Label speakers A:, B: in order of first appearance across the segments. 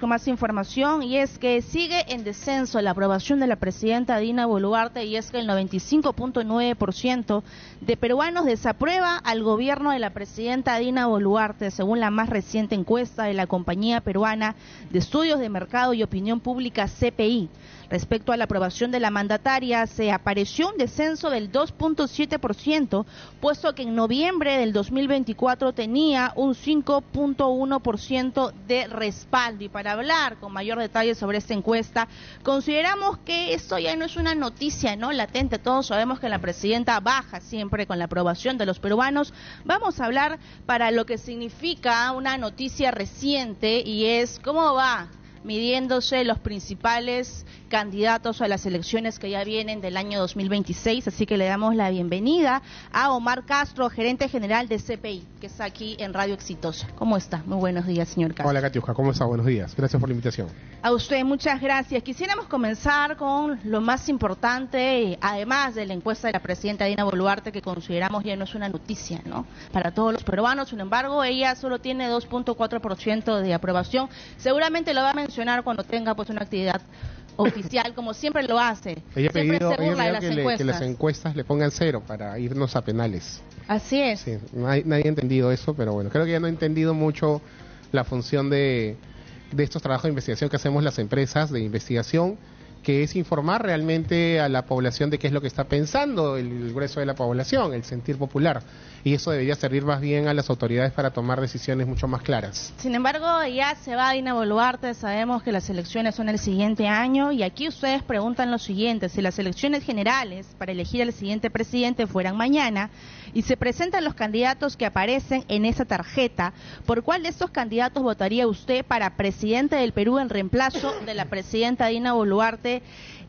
A: Con más información, y es que sigue en descenso la aprobación de la presidenta Dina Boluarte, y es que el 95.9% de peruanos desaprueba al gobierno de la presidenta Dina Boluarte, según la más reciente encuesta de la compañía peruana de estudios de mercado y opinión pública CPI. Respecto a la aprobación de la mandataria, se apareció un descenso del 2.7%, puesto que en noviembre del 2024 tenía un 5.1% de respaldo. Y para hablar con mayor detalle sobre esta encuesta, consideramos que esto ya no es una noticia, ¿no?, latente. Todos sabemos que la presidenta baja siempre con la aprobación de los peruanos. Vamos a hablar para lo que significa una noticia reciente, y es cómo va midiéndose los principales candidatos a las elecciones que ya vienen del año 2026, así que le damos la bienvenida a Omar Castro, gerente general de CPI, que está aquí en Radio Exitosa. ¿Cómo está? Muy buenos días, señor Castro.
B: Hola, Katiuska, ¿cómo está? Buenos días. Gracias por la invitación.
A: A usted, muchas gracias. Quisiéramos comenzar con lo más importante, además de la encuesta de la presidenta Dina Boluarte, que consideramos ya no es una noticia, ¿no?, para todos los peruanos. Sin embargo, ella solo tiene 2.4% de aprobación. Seguramente lo va a mencionar cuando tenga pues una actividad oficial, como siempre lo hace.
B: Ella
A: siempre
B: pedido,
A: se burla de las encuestas.
B: que las encuestas le pongan 0 para irnos a penales.
A: Así es.
B: Sí, nadie ha entendido eso, pero bueno, creo que ya no ha entendido mucho la función de estos trabajos de investigación que hacemos las empresas de investigación, que es informar realmente a la población de qué es lo que está pensando el grueso de la población, el sentir popular. Y eso debería servir más bien a las autoridades para tomar decisiones mucho más claras.
A: Sin embargo, ya se va Dina Boluarte, sabemos que las elecciones son el siguiente año, y aquí ustedes preguntan lo siguiente: si las elecciones generales para elegir al siguiente presidente fueran mañana y se presentan los candidatos que aparecen en esa tarjeta, ¿por cuál de estos candidatos votaría usted para presidente del Perú en reemplazo de la presidenta Dina Boluarte?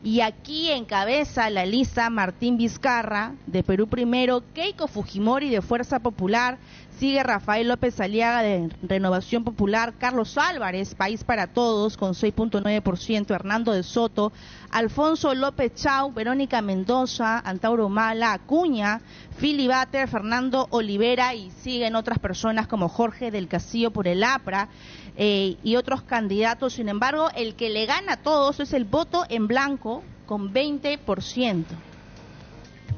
A: Y aquí encabeza la lista Martín Vizcarra, de Perú Primero, Keiko Fujimori, de Fuerza Popular, sigue Rafael López Aliaga, de Renovación Popular, Carlos Álvarez, País para Todos, con 6.9%, Hernando de Soto, Alfonso López Chau, Verónica Mendoza, Antauro Humala, Acuña, Philly Batter, Fernando Olivera, y siguen otras personas como Jorge del Castillo por el APRA, y otros candidatos. Sin embargo, el que le gana a todos es el voto en blanco, con 20%.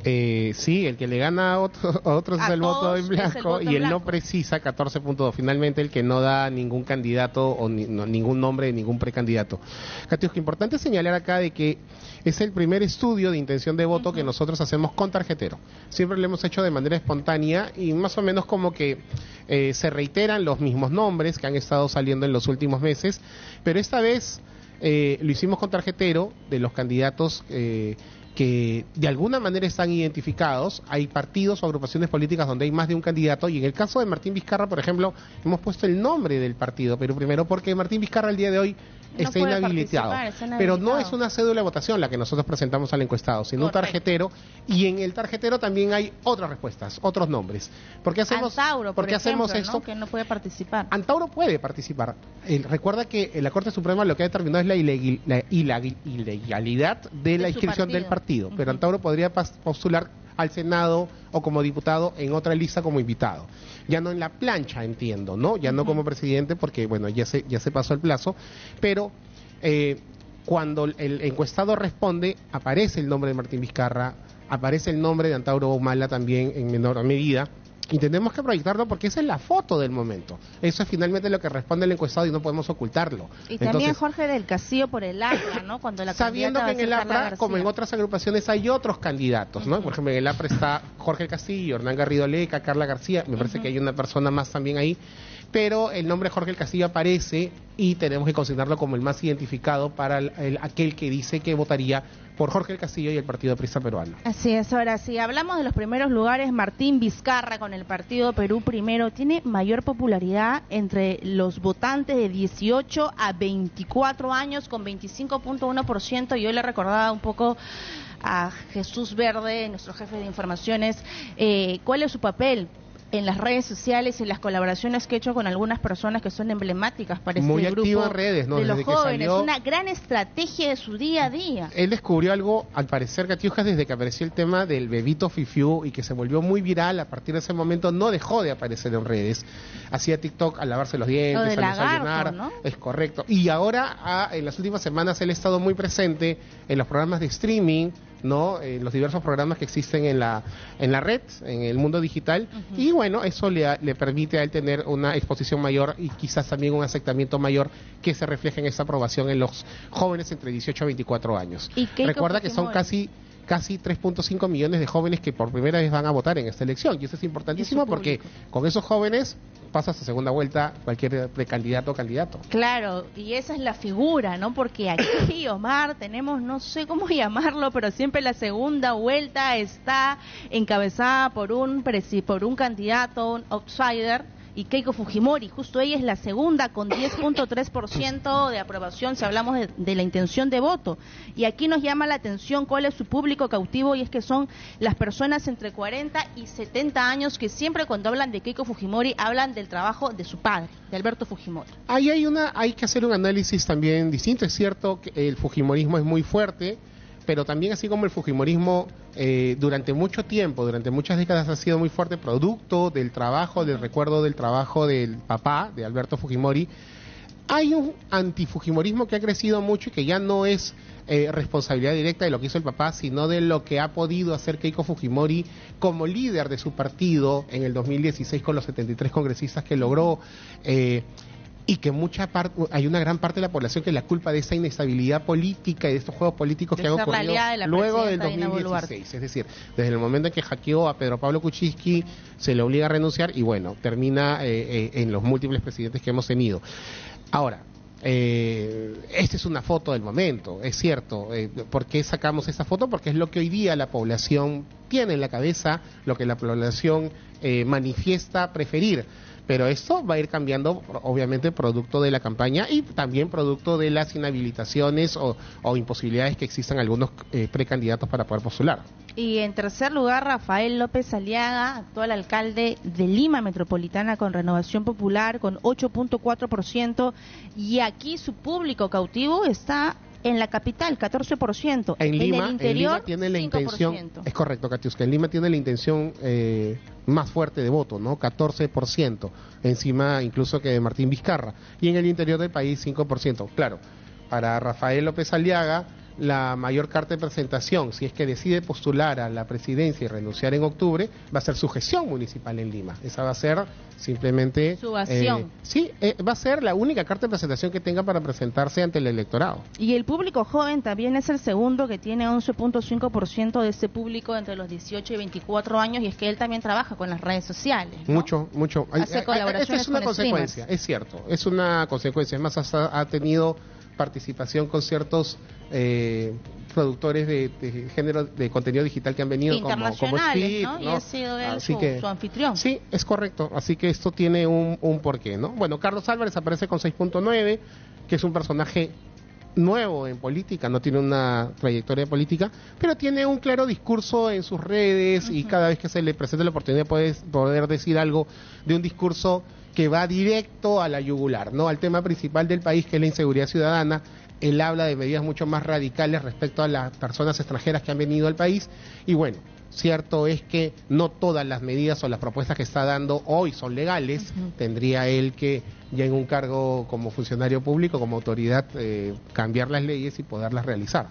B: Sí, el que le gana a otros es el voto en blanco, y el no precisa 14 puntos. Finalmente, el que no da ningún candidato o ningún nombre de ningún precandidato. Katiuska, importante señalar acá de que es el primer estudio de intención de voto que nosotros hacemos con tarjetero. Siempre lo hemos hecho de manera espontánea y más o menos como que se reiteran los mismos nombres que han estado saliendo en los últimos meses, pero esta vez lo hicimos con tarjetero de los candidatos que de alguna manera están identificados. Hay partidos o agrupaciones políticas donde hay más de un candidato, y en el caso de Martín Vizcarra, por ejemplo, hemos puesto el nombre del partido Perú Primero, porque Martín Vizcarra el día de hoy está inhabilitado, pero no es una cédula de votación la que nosotros presentamos al encuestado, sino un tarjetero, y en el tarjetero también hay otras respuestas, otros nombres. ¿Por qué hacemos,
A: Antauro, por ejemplo,
B: hacemos esto?
A: ¿no?, que no puede participar.
B: Antauro puede participar. Recuerda que la Corte Suprema lo que ha determinado es la ilegalidad de la inscripción del partido, pero Antauro podría postular al Senado o como diputado en otra lista como invitado. Ya no en la plancha, entiendo, ¿no? Ya no como presidente, porque bueno, ya se pasó el plazo, pero cuando el encuestado responde, aparece el nombre de Martín Vizcarra, aparece el nombre de Antauro Humala también en menor medida, y tenemos que proyectarlo porque esa es la foto del momento. Eso es finalmente lo que responde el encuestado y no podemos ocultarlo.
A: Y también Jorge del Castillo por el APRA, ¿no? Cuando la
B: sabiendo que en el APRA, como en otras agrupaciones, hay otros candidatos, ¿no? Por ejemplo, en el APRA está Jorge Castillo, Hernán Garrido Leca, Carla García, me parece que hay una persona más también ahí, pero el nombre Jorge del Castillo aparece y tenemos que considerarlo como el más identificado para aquel que dice que votaría por Jorge del Castillo y el Partido Aprista Peruano.
A: Así es. Ahora, si hablamos de los primeros lugares, Martín Vizcarra con el partido Perú Primero tiene mayor popularidad entre los votantes de 18 a 24 años, con 25.1%. Yo le recordaba un poco a Jesús Verde, nuestro jefe de informaciones, cuál es su papel en las redes sociales y las colaboraciones que he hecho con algunas personas que son emblemáticas para este
B: muy
A: grupo
B: en redes, ¿no?
A: de los
B: desde
A: jóvenes, una gran estrategia de su día a día.
B: Él descubrió algo, al parecer, Katiuska, desde que apareció el tema del bebito Fifiu y que se volvió muy viral. A partir de ese momento no dejó de aparecer en redes. Hacía TikTok al lavarse los dientes, al desayunar, ¿no? Es correcto. Y ahora, en las últimas semanas, él ha estado muy presente en los programas de streaming, ¿no? Los diversos programas que existen en la red, en el mundo digital, y bueno, eso le permite a él tener una exposición mayor y quizás también un aceptamiento mayor que se refleje en esta aprobación en los jóvenes entre 18 a 24 años. Recuerda que son casi 3.5 millones de jóvenes que por primera vez van a votar en esta elección, y eso es importantísimo porque con esos jóvenes pasas a segunda vuelta cualquier precandidato o candidato.
A: Claro, y esa es la figura, ¿no? Porque aquí, Omar, tenemos, no sé cómo llamarlo, pero siempre la segunda vuelta está encabezada por un candidato, un outsider, y Keiko Fujimori, justo ella es la segunda con 10.3% de aprobación si hablamos de la intención de voto. Y aquí nos llama la atención cuál es su público cautivo, y es que son las personas entre 40 y 70 años que siempre cuando hablan de Keiko Fujimori hablan del trabajo de su padre, de Alberto Fujimori.
B: Hay que hacer un análisis también distinto. Es cierto que el fujimorismo es muy fuerte, pero también así como el fujimorismo durante mucho tiempo, durante muchas décadas ha sido muy fuerte, producto del trabajo, del recuerdo del trabajo del papá, de Alberto Fujimori, hay un antifujimorismo que ha crecido mucho y que ya no es responsabilidad directa de lo que hizo el papá, sino de lo que ha podido hacer Keiko Fujimori como líder de su partido en el 2016 con los 73 congresistas que logró. Y que hay una gran parte de la población que la culpa de esa inestabilidad política y de estos juegos políticos que han ocurrido luego del 2016, es decir, desde el momento en que hackeó a Pedro Pablo Kuczynski, se le obliga a renunciar y bueno, termina en los múltiples presidentes que hemos tenido. Ahora, esta es una foto del momento, es cierto. ¿Por qué sacamos esta foto? Porque es lo que hoy día la población tiene en la cabeza, lo que la población manifiesta preferir. Pero esto va a ir cambiando, obviamente, producto de la campaña y también producto de las inhabilitaciones o imposibilidades que existan algunos precandidatos para poder postular.
A: Y en tercer lugar, Rafael López Aliaga, actual alcalde de Lima Metropolitana con Renovación Popular, con 8.4%, y aquí su público cautivo está en la capital, 14%.
B: En Lima,
A: el interior,
B: tiene la
A: 5%.
B: intención, es correcto, Katiuska, en Lima tiene la intención más fuerte de voto, ¿no? 14%, encima incluso que de Martín Vizcarra. Y en el interior del país, 5%. Claro, para Rafael López Aliaga, la mayor carta de presentación, si es que decide postular a la presidencia y renunciar en octubre, va a ser su gestión municipal en Lima. Esa va a ser simplemente
A: su acción.
B: Va a ser la única carta de presentación que tenga para presentarse ante el electorado.
A: Y el público joven también es el segundo, que tiene 11.5% de ese público entre los 18 y 24 años, y es que él también trabaja con las redes sociales, ¿no?
B: Mucho.
A: Hace colaboraciones.
B: Esta es una consecuencia, es cierto, es una consecuencia. Es más, hasta ha tenido participación con ciertos productores de género de contenido digital que han venido como Speed,
A: ¿no? Y ha sido él su anfitrión.
B: Sí, es correcto, así que esto tiene un porqué, ¿no? Bueno, Carlos Álvarez aparece con 6.9, que es un personaje nuevo en política, no tiene una trayectoria política, pero tiene un claro discurso en sus redes y cada vez que se le presenta la oportunidad puede poder decir algo de un discurso que va directo a la yugular, ¿no? Al tema principal del país, que es la inseguridad ciudadana. Él habla de medidas mucho más radicales respecto a las personas extranjeras que han venido al país y bueno, cierto es que no todas las medidas o las propuestas que está dando hoy son legales. Tendría él que, ya en un cargo como funcionario público, como autoridad, cambiar las leyes y poderlas realizar.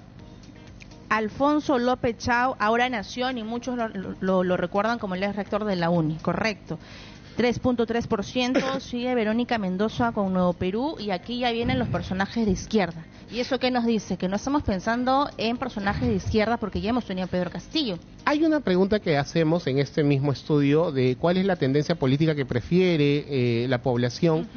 A: Alfonso López Chao, ahora Nación, y muchos lo recuerdan como el ex rector de la UNI, correcto. 3.3%, sigue Verónica Mendoza con Nuevo Perú, y aquí ya vienen los personajes de izquierda. ¿Y eso qué nos dice? Que no estamos pensando en personajes de izquierda porque ya hemos tenido a Pedro Castillo.
B: Hay una pregunta que hacemos en este mismo estudio de cuál es la tendencia política que prefiere la población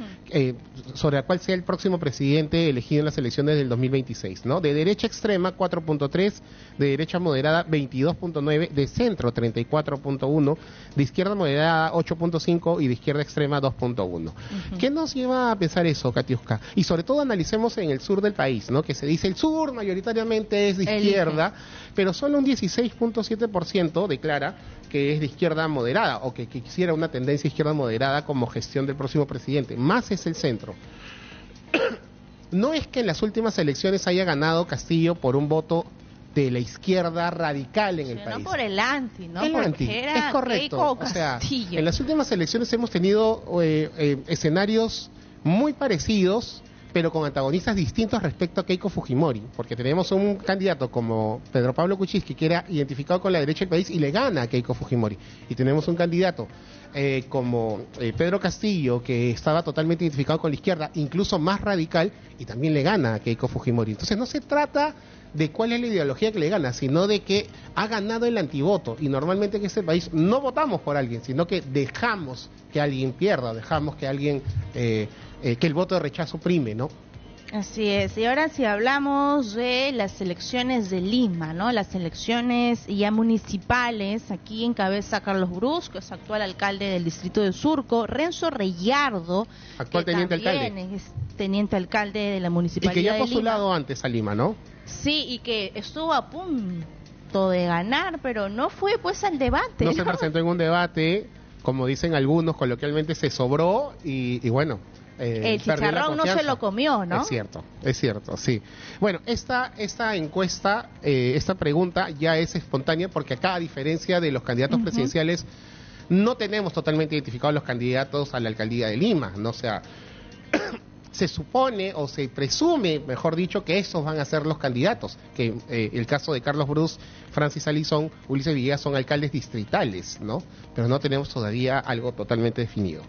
B: sobre cuál sea el próximo presidente elegido en las elecciones del 2026, ¿no? De derecha extrema 4.3, de derecha moderada 22.9, de centro 34.1, de izquierda moderada 8.5 y de izquierda extrema 2.1. ¿Qué nos lleva a pensar eso, Katiuska? Y sobre todo analicemos en el sur del país, ¿no? Que se dice el sur mayoritariamente es de izquierda, pero solo un 16.7% 29% declara que es de izquierda moderada o que quisiera una tendencia izquierda moderada como gestión del próximo presidente. Más es el centro. No es que en las últimas elecciones haya ganado Castillo por un voto de la izquierda radical en el país.
A: No por el anti, ¿no?
B: El anti, es correcto. O sea, en las últimas elecciones hemos tenido escenarios muy parecidos, pero con antagonistas distintos respecto a Keiko Fujimori, porque tenemos un candidato como Pedro Pablo Kuczynski, que era identificado con la derecha del país y le gana a Keiko Fujimori, y tenemos un candidato como Pedro Castillo, que estaba totalmente identificado con la izquierda, incluso más radical, y también le gana a Keiko Fujimori. Entonces no se trata de cuál es la ideología que le gana, sino de que ha ganado el antivoto, y normalmente en este país no votamos por alguien, sino que dejamos que alguien pierda, dejamos que alguien que el voto de rechazo prime, ¿no?
A: Así es. Y ahora si hablamos de las elecciones de Lima, ¿no? Las elecciones ya municipales, aquí encabeza Carlos Brus, que es actual alcalde del distrito de Surco, Renzo Reyardo,
B: actual
A: que
B: teniente
A: también
B: alcalde.
A: Es teniente alcalde de la municipalidad
B: y que ya
A: ha
B: postulado antes a Lima, ¿no?
A: Sí, y que estuvo a punto de ganar, pero no fue pues al debate.
B: No se presentó en un debate, como dicen algunos, coloquialmente se sobró y bueno...
A: el chicharrón no se lo comió, ¿no?
B: Es cierto, sí. Bueno, esta encuesta, esta pregunta ya es espontánea porque acá, a diferencia de los candidatos presidenciales, no tenemos totalmente identificados los candidatos a la alcaldía de Lima, ¿no? O sea, se supone o se presume, mejor dicho, que esos van a ser los candidatos, que el caso de Carlos Brus, Francis Alizón, Ulises Villegas son alcaldes distritales, ¿no? Pero no tenemos todavía algo totalmente definido.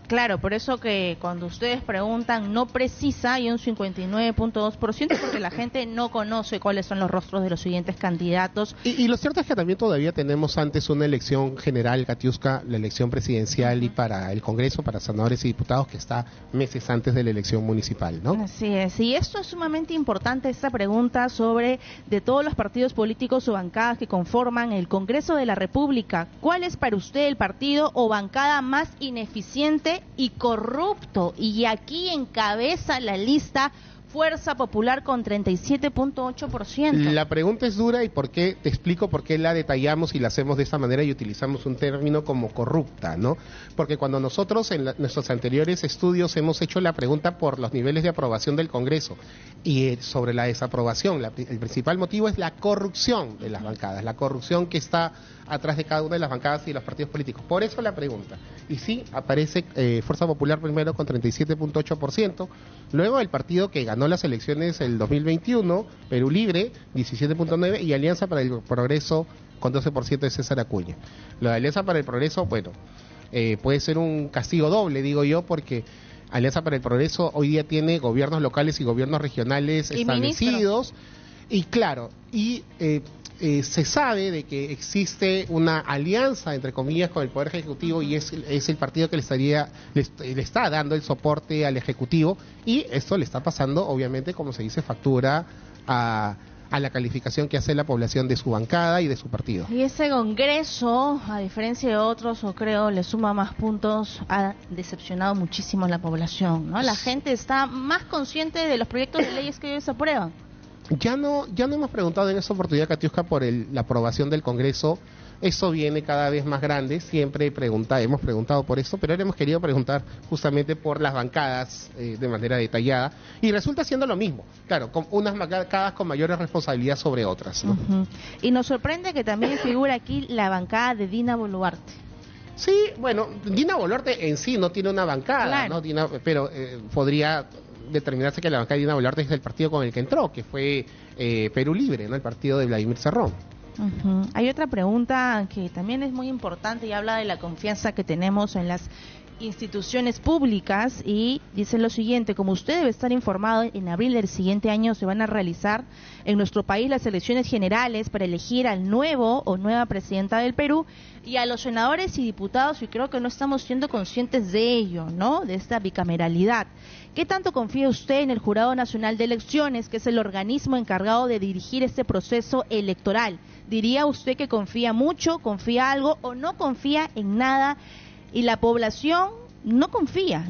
A: Claro, por eso que cuando ustedes preguntan no precisa, hay un 59.2% porque la gente no conoce cuáles son los rostros de los siguientes candidatos.
B: Y lo cierto es que también todavía tenemos antes una elección general, Katiuska, la elección presidencial y para el Congreso, para senadores y diputados, que está meses antes de la elección municipal, ¿no?
A: Así es, y esto es sumamente importante, esta pregunta sobre de todos los partidos políticos o bancadas que conforman el Congreso de la República, ¿cuál es para usted el partido o bancada más ineficiente y corrupto? Y aquí encabeza la lista Fuerza Popular con 37.8%.
B: La pregunta es dura y te explico por qué la detallamos y la hacemos de esta manera y utilizamos un término como corrupta, ¿no? Porque cuando nosotros en nuestros anteriores estudios hemos hecho la pregunta por los niveles de aprobación del Congreso y sobre la desaprobación, el principal motivo es la corrupción de las bancadas, la corrupción que está atrás de cada una de las bancadas y los partidos políticos. Por eso la pregunta. Y sí, aparece Fuerza Popular primero con 37.8%, luego el partido que ganó las elecciones el 2021, Perú Libre, 17.9%, y Alianza para el Progreso con 12% de César Acuña. La Alianza para el Progreso, bueno, puede ser un castigo doble, digo yo, porque Alianza para el Progreso hoy día tiene gobiernos locales y gobiernos regionales establecidos, y claro, se sabe de que existe una alianza, entre comillas, con el Poder Ejecutivo y es el partido que le está dando el soporte al Ejecutivo, y esto le está pasando, obviamente, como se dice, factura a la calificación que hace la población de su bancada y de su partido.
A: Y ese Congreso, a diferencia de otros, o creo, le suma más puntos, ha decepcionado muchísimo a la población, ¿no? La gente está más consciente de los proyectos de leyes que hoy se aprueban.
B: Ya no hemos preguntado en esta oportunidad, Katiuska, por la aprobación del Congreso. Eso viene cada vez más grande, siempre hemos preguntado por esto, pero ahora hemos querido preguntar justamente por las bancadas de manera detallada, y resulta siendo lo mismo, claro, con unas bancadas con mayores responsabilidades sobre otras, ¿no?
A: Y nos sorprende que también figura aquí la bancada de Dina Boluarte.
B: Sí, bueno, Dina Boluarte en sí no tiene una bancada, claro, ¿no? Pero podría determinarse que la bancada de Dina Boluarte es el partido con el que entró, que fue Perú Libre, ¿no? El partido de Vladimir Cerrón.
A: Hay otra pregunta que también es muy importante y habla de la confianza que tenemos en las instituciones públicas, y dice lo siguiente: como usted debe estar informado, en abril del siguiente año se van a realizar en nuestro país las elecciones generales para elegir al nuevo o nueva presidenta del Perú y a los senadores y diputados, y creo que no estamos siendo conscientes de ello, ¿no? De esta bicameralidad. ¿Qué tanto confía usted en el Jurado Nacional de Elecciones, que es el organismo encargado de dirigir este proceso electoral? ¿Diría usted que confía mucho, confía algo o no confía en nada? Y la población no confía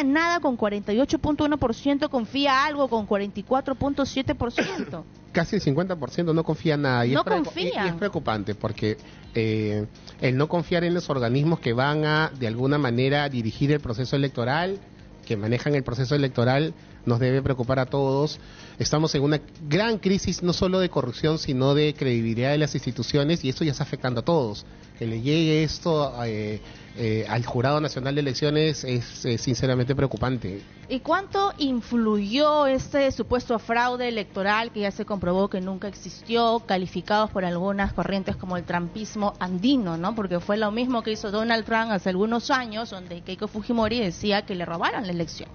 A: nada con 48.1%, confía algo con 44.7%.
B: Casi el 50% no confía nada.
A: No confía.
B: Y es preocupante porque el no confiar en los organismos que van a, de alguna manera, dirigir el proceso electoral, que manejan el proceso electoral, nos debe preocupar a todos. Estamos en una gran crisis, no solo de corrupción, sino de credibilidad de las instituciones, y esto ya está afectando a todos. Que le llegue esto al Jurado Nacional de Elecciones es sinceramente preocupante.
A: ¿Y cuánto influyó este supuesto fraude electoral que ya se comprobó que nunca existió, calificados por algunas corrientes como el trumpismo andino, ¿no? Porque fue lo mismo que hizo Donald Trump hace algunos años, donde Keiko Fujimori decía que le robaron la elección.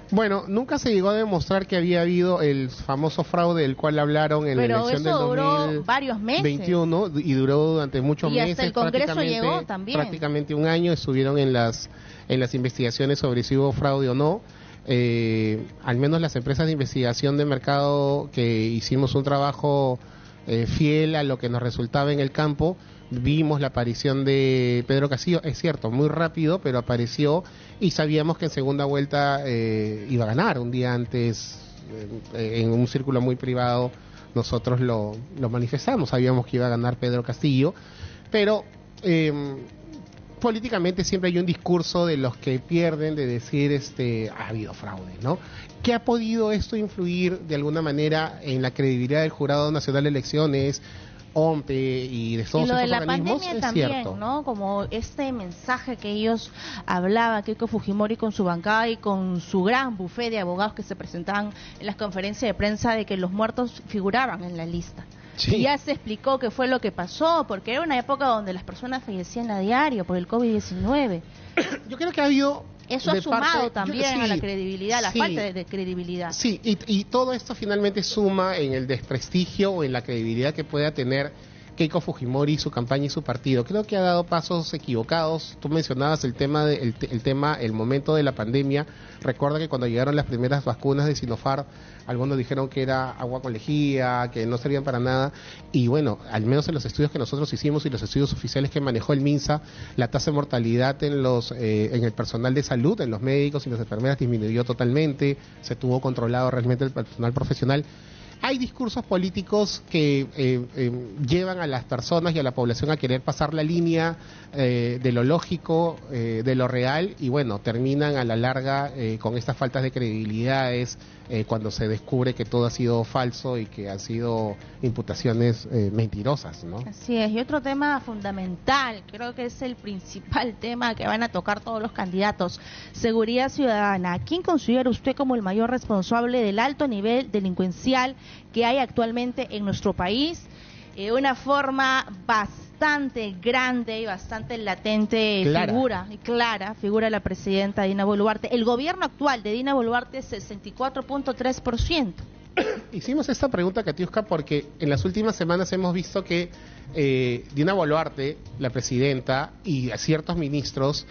B: Bueno, nunca se llegó a demostrar que había habido el famoso fraude del cual hablaron en la elección del 2021 y duró durante muchos meses.
A: Y hasta el Congreso llegó también.
B: Prácticamente un año estuvieron en las investigaciones sobre si hubo fraude o no. Al menos las empresas de investigación de mercado que hicimos un trabajo fiel a lo que nos resultaba en el campo, vimos la aparición de Pedro Castillo, es cierto, muy rápido, pero apareció y sabíamos que en segunda vuelta iba a ganar. Un día antes, en un círculo muy privado, nosotros lo manifestamos, sabíamos que iba a ganar Pedro Castillo, pero políticamente siempre hay un discurso de los que pierden de decir ha habido fraude, ¿no? ¿Qué ha podido esto influir de alguna manera en la credibilidad del Jurado Nacional de Elecciones, OMPE y de todos estos organismos?
A: Y lo de la pandemia también,
B: cierto,
A: ¿no? Como este mensaje que ellos hablaba, Keiko Fujimori con su bancada y con su gran bufete de abogados que se presentaban en las conferencias de prensa, de que los muertos figuraban en la lista. Sí. Y ya se explicó qué fue lo que pasó, porque era una época donde las personas fallecían a diario por el COVID-19.
B: Yo creo que ha habido...
A: Eso ha sumado también a la credibilidad, la falta de credibilidad.
B: Sí, y todo esto finalmente suma en el desprestigio o en la credibilidad que pueda tener Keiko Fujimori, su campaña y su partido. Creo que ha dado pasos equivocados. Tú mencionabas el momento de la pandemia. Recuerda que cuando llegaron las primeras vacunas de Sinopharm, algunos dijeron que era agua con lejía, que no servían para nada. Y bueno, al menos en los estudios que nosotros hicimos y los estudios oficiales que manejó el MINSA, la tasa de mortalidad en el personal de salud, en los médicos y las enfermeras, disminuyó totalmente. Se tuvo controlado realmente el personal profesional. Hay discursos políticos que llevan a las personas y a la población a querer pasar la línea de lo lógico, de lo real, y bueno, terminan a la larga con estas faltas de credibilidades cuando se descubre que todo ha sido falso y que han sido imputaciones mentirosas, ¿no?
A: Así es. Y otro tema fundamental, creo que es el principal tema que van a tocar todos los candidatos: seguridad ciudadana. ¿A quién considera usted como el mayor responsable del alto nivel delincuencial que hay actualmente en nuestro país? Una forma bastante grande y bastante latente, figura la presidenta Dina Boluarte. El gobierno actual de Dina Boluarte es 64.3%.
B: Hicimos esta pregunta, Katiuska, porque en las últimas semanas hemos visto que Dina Boluarte, la presidenta, y a ciertos ministros,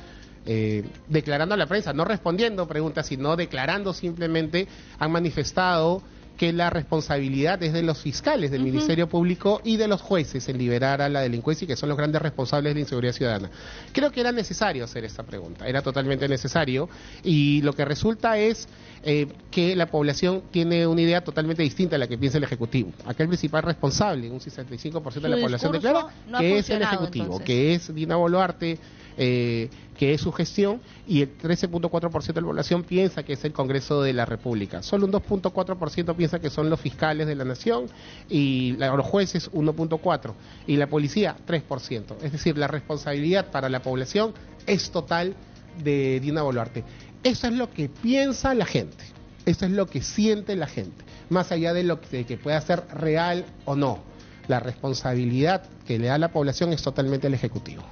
B: declarando a la prensa, no respondiendo preguntas, sino declarando simplemente, han manifestado que la responsabilidad es de los fiscales del Ministerio Público y de los jueces en liberar a la delincuencia, y que son los grandes responsables de la inseguridad ciudadana. Creo que era necesario hacer esta pregunta, era totalmente necesario, y lo que resulta es que la población tiene una idea totalmente distinta a la que piensa el Ejecutivo. Acá el principal responsable, un 65% de la población declara que es el Ejecutivo, entonces, que es Dina Boluarte, que es su gestión, y el 13.4% de la población piensa que es el Congreso de la República. Solo un 2.4% piensa que son los fiscales de la nación, y los jueces 1.4%, y la policía 3%. Es decir, la responsabilidad para la población es total de Dina Boluarte. Eso es lo que piensa la gente, eso es lo que siente la gente, más allá de lo que pueda ser real o no. La responsabilidad que le da la población es totalmente al Ejecutivo.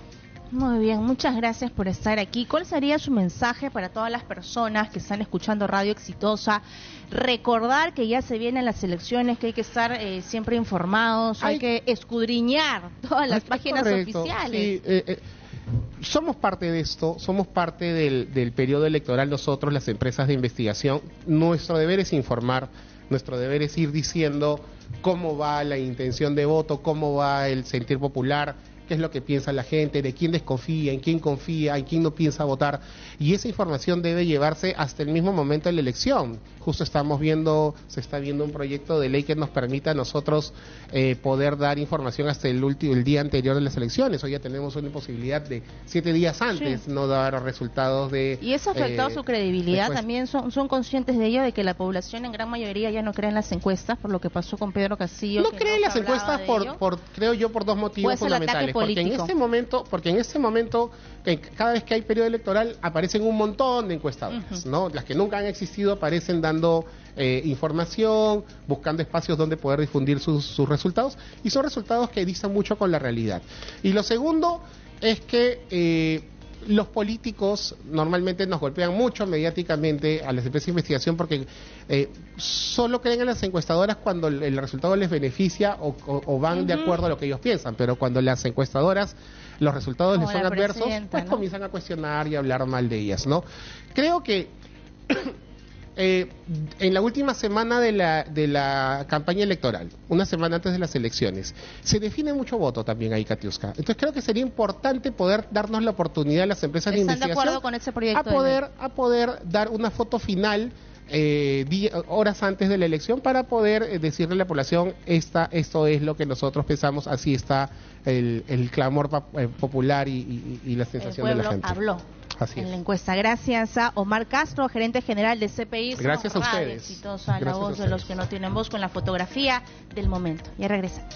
A: Muy bien, muchas gracias por estar aquí. ¿Cuál sería su mensaje para todas las personas que están escuchando Radio Exitosa? Recordar que ya se vienen las elecciones, que hay que estar siempre informados, hay que escudriñar todas las páginas oficiales.
B: Sí, somos parte de esto, somos parte del periodo electoral nosotros, las empresas de investigación. Nuestro deber es informar, nuestro deber es ir diciendo cómo va la intención de voto, cómo va el sentir popular, qué es lo que piensa la gente, de quién desconfía, en quién no piensa votar, y esa información debe llevarse hasta el mismo momento de la elección. Justo se está viendo un proyecto de ley que nos permita a nosotros poder dar información hasta el día anterior de las elecciones. Hoy ya tenemos una posibilidad de 7 días antes no dar resultados de...
A: ¿Y eso ha afectado su credibilidad? ¿También son conscientes de ello, de que la población en gran mayoría ya no cree en las encuestas, por lo que pasó con Pedro Castillo?
B: No cree en las encuestas creo yo, por dos motivos fundamentales. Porque en este momento, cada vez que hay periodo electoral, aparecen un montón de encuestadoras, ¿no? Las que nunca han existido aparecen dando información, buscando espacios donde poder difundir sus resultados, y son resultados que distan mucho con la realidad. Y lo segundo es que los políticos normalmente nos golpean mucho mediáticamente a las empresas de investigación porque solo creen en las encuestadoras cuando el resultado les beneficia o van de acuerdo a lo que ellos piensan, pero cuando las encuestadoras los resultados les son adversos, pues comienzan a cuestionar y a hablar mal de ellas, ¿no? Creo que en la última semana de la campaña electoral, una semana antes de las elecciones, se define mucho voto también ahí, Katiuska. Entonces creo que sería importante poder darnos la oportunidad a las empresas de investigación
A: de acuerdo con ese proyecto
B: a poder dar una foto final horas antes de la elección para poder decirle a la población esto es lo que nosotros pensamos, así está el clamor popular y la sensación de la gente.
A: Habló.
B: Así
A: en la encuesta. Gracias a Omar Castro, gerente general de CPI.
B: Gracias a ustedes.
A: Exitosa la voz de los que no tienen voz, con la fotografía del momento. Ya regresamos.